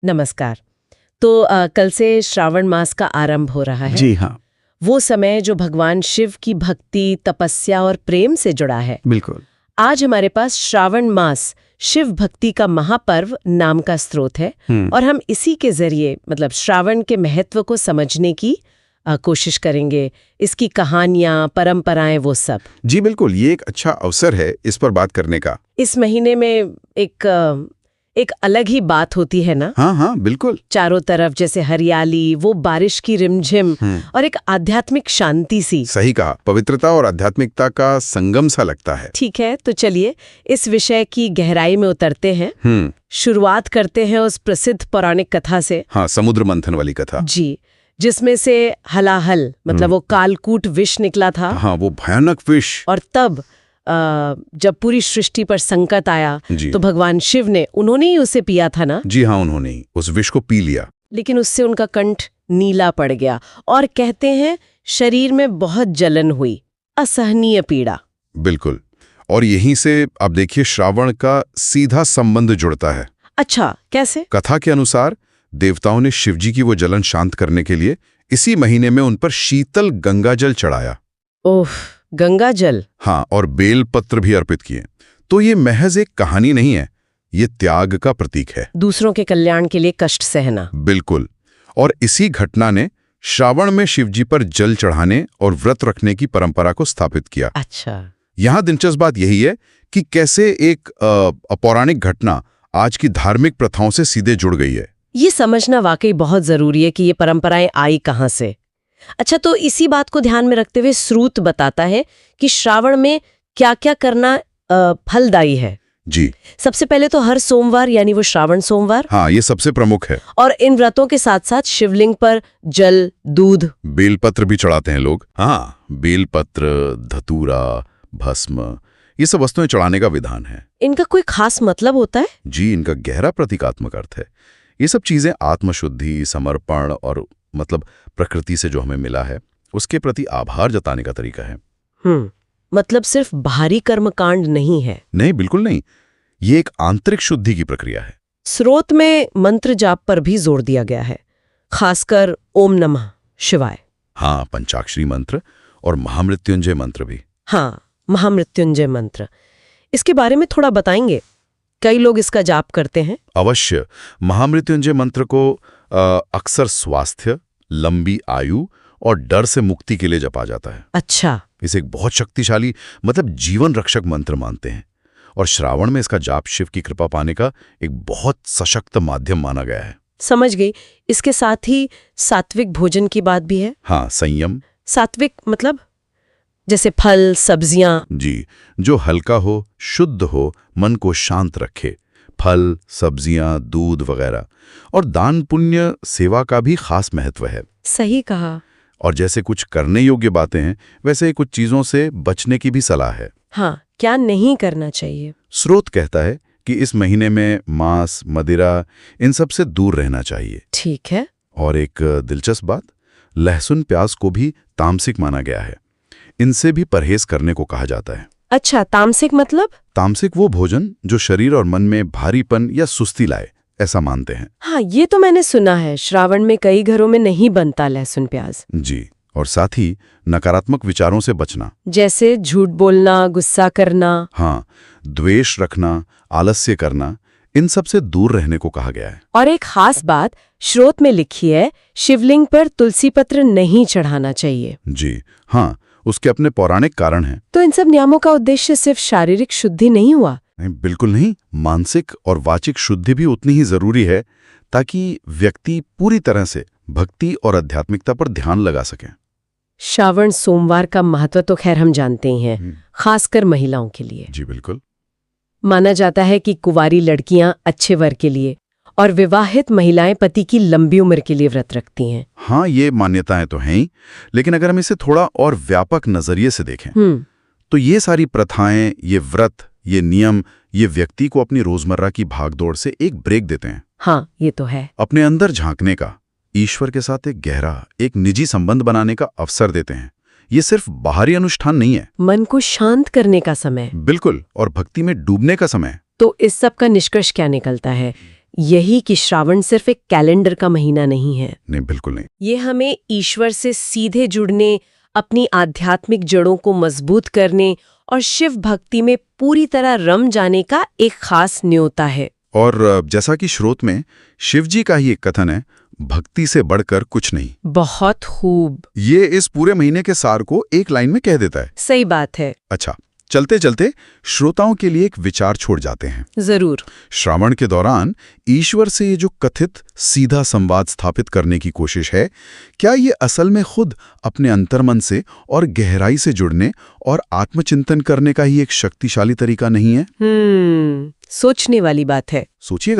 नमस्कार। तो कल से श्रावण मास का आरंभ हो रहा है। जी हाँ, वो समय जो भगवान शिव की भक्ति, तपस्या और प्रेम से जुड़ा है। बिल्कुल। आज हमारे पास श्रावण मास शिव भक्ति का महापर्व नाम का स्रोत है और हम इसी के जरिए मतलब श्रावण के महत्व को समझने की कोशिश करेंगे। इसकी कहानियां, परंपराएं, वो सब। जी बिल्कुल, ये एक अच्छा अवसर है इस पर बात करने का। इस महीने में एक अलग ही बात होती है ना। हाँ, बिल्कुल। चारों तरफ जैसे हरियाली, वो बारिश की रिमझिम और एक आध्यात्मिक शांति सी। सही कहा, पवित्रता और आध्यात्मिकता का संगम सा लगता है। ठीक है, तो चलिए इस विषय की गहराई में उतरते हैं। शुरुआत करते हैं उस प्रसिद्ध पौराणिक कथा से। हाँ, समुद्र मंथन वाली कथा। जी, जिसमें से हलाहल मतलब वो कालकूट विष निकला था। हाँ, वो भयानक विष। और तब जब पूरी सृष्टि पर संकट आया तो भगवान शिव ने उन्होंने ही उसे पिया था ना। जी हाँ, उन्होंने ही उस विष को पी लिया। लेकिन उससे उनका कंठ नीला पड़ गया और कहते हैं शरीर में बहुत जलन हुई, असहनीय पीड़ा। बिल्कुल, और यहीं से आप देखिए श्रावण का सीधा संबंध जुड़ता है। अच्छा, कैसे? कथा के अनुसार देवताओं ने शिवजी की वो जलन शांत करने के लिए इसी महीने में उन पर शीतल गंगा जल चढ़ाया। ओह, गंगा जल। हाँ, और बेल पत्र भी अर्पित किए। तो ये महज एक कहानी नहीं है, ये त्याग का प्रतीक है। दूसरों के कल्याण के लिए कष्ट सहना। बिल्कुल, और इसी घटना ने श्रावण में शिवजी पर जल चढ़ाने और व्रत रखने की परंपरा को स्थापित किया। अच्छा, यहाँ दिलचस्प बात यही है कि कैसे एक पौराणिक घटना आज की धार्मिक प्रथाओं से सीधे जुड़ गई है। ये समझना वाकई बहुत जरूरी है कि ये परंपराएं आई कहाँ से। अच्छा, तो इसी बात को ध्यान में रखते हुए स्रोत बताता है कि श्रावण में क्या क्या करना फलदायी है। जी, सबसे पहले तो हर सोमवार यानी वो श्रावण सोमवार। हाँ, ये सबसे प्रमुख है। और इन व्रतों के साथ साथ शिवलिंग पर जल, दूध, बेलपत्र भी चढ़ाते हैं लोग। हाँ, बेलपत्र, धतूरा, भस्म, ये सब वस्तुएं चढ़ाने का विधान है। इनका कोई खास मतलब होता है? जी, इनका गहरा प्रतीकात्मक अर्थ है। ये सब चीजें आत्मशुद्धि, समर्पण और मतलब प्रकृति से जो हमें मिला है उसके प्रति आभार जताने का तरीका है। मतलब सिर्फ बाहरी कर्मकांड नहीं है। नहीं, बिल्कुल नहीं, ये एक आंतरिक शुद्धि की प्रक्रिया है। स्रोत में मंत्र जाप पर भी जोर दिया गया है, खासकर ओम नमः शिवाय। हाँ, पंचाक्षरी मंत्र और महामृत्युंजय मंत्र भी। हाँ, महामृत्युंजय मंत्र, इसके बारे में थोड़ा बताएंगे? कई लोग इसका जाप करते हैं। अवश्य। महामृत्युंजय मंत्र को अक्सर स्वास्थ्य, लंबी आयु और डर से मुक्ति के लिए जपा जाता है। अच्छा, इसे एक बहुत शक्तिशाली मतलब जीवन रक्षक मंत्र मानते हैं और श्रावण में इसका जाप शिव की कृपा पाने का एक बहुत सशक्त माध्यम माना गया है। समझ गई। इसके साथ ही सात्विक भोजन की बात भी है। हाँ, संयम। सात्विक मतलब जैसे फल, सब्जियां। जी, जो हल्का हो, शुद्ध हो, मन को शांत रखे। फल, सब्जियां, दूध वगैरह। और दान पुण्य सेवा का भी खास महत्व है। सही कहा। और जैसे कुछ करने योग्य बातें हैं वैसे ही कुछ चीजों से बचने की भी सलाह है। हाँ, क्या नहीं करना चाहिए? स्रोत कहता है कि इस महीने में मांस, मदिरा, इन सब से दूर रहना चाहिए। ठीक है। और एक दिलचस्प बात, लहसुन प्याज को भी तामसिक माना गया है। इनसे भी परहेज करने को कहा जाता है। अच्छा, तामसिक मतलब? तामसिक वो भोजन जो शरीर और मन में भारीपन या सुस्ती लाए, ऐसा मानते हैं। हाँ, ये तो मैंने सुना है। श्रावण में कई घरों में नहीं बनता लहसुन प्याज। जी, और साथ ही नकारात्मक विचारों से बचना, जैसे झूठ बोलना, गुस्सा करना। हाँ, द्वेष रखना, आलस्य करना, इन सब से दूर रहने को कहा गया है। और एक खास बात स्रोत में लिखी है, शिवलिंग पर तुलसी पत्र नहीं चढ़ाना चाहिए। जी हाँ, उसके अपने पौराणिक कारण हैं। तो इन सब नियमों का उद्देश्य सिर्फ शारीरिक शुद्धि नहीं हुआ? नहीं, बिल्कुल नहीं, मानसिक और वाचिक शुद्धि भी उतनी ही जरूरी है ताकि व्यक्ति पूरी तरह से भक्ति और आध्यात्मिकता पर ध्यान लगा सके। श्रावण सोमवार का महत्व तो खैर हम जानते ही हैं, खासकर महिलाओं के लिए। जी बिल्कुल। माना जाता है कि कुंवारी लड़कियां अच्छे वर के लिए और विवाहित महिलाएं पति की लंबी उम्र के लिए व्रत रखती हैं। हाँ, ये मान्यताएं तो हैं ही, लेकिन अगर हम इसे थोड़ा और व्यापक नजरिए से देखें तो ये सारी प्रथाएं, ये व्रत, ये नियम, ये व्यक्ति को अपनी रोजमर्रा की भागदौड़ से एक ब्रेक देते हैं। हाँ, ये तो है। अपने अंदर झांकने का, ईश्वर के साथ एक गहरा, एक निजी संबंध बनाने का अवसर देते हैं। ये सिर्फ बाहरी अनुष्ठान नहीं है, मन को शांत करने का समय। बिल्कुल, और भक्ति में डूबने का समय। तो इस सब का निष्कर्ष क्या निकलता है? यही कि श्रावण सिर्फ एक कैलेंडर का महीना नहीं है। नहीं, बिल्कुल नहीं। ये हमें ईश्वर से सीधे जुड़ने, अपनी आध्यात्मिक जड़ों को मजबूत करने और शिव भक्ति में पूरी तरह रम जाने का एक खास न्योता है। और जैसा कि श्रोत में शिवजी का ही एक कथन है, भक्ति से बढ़कर कुछ नहीं। बहुत खूब। ये इस पूरे महीने के सार को एक लाइन में कह देता है। सही बात है। अच्छा, चलते चलते श्रोताओं के लिए एक विचार छोड़ जाते हैं। जरूर। श्रावण के दौरान ईश्वर से ये जो कथित सीधा संवाद स्थापित करने की कोशिश है, क्या ये असल में खुद अपने अंतर्मन से और गहराई से जुड़ने और आत्मचिंतन करने का ही एक शक्तिशाली तरीका नहीं है? सोचने वाली बात है। सोचिएगा।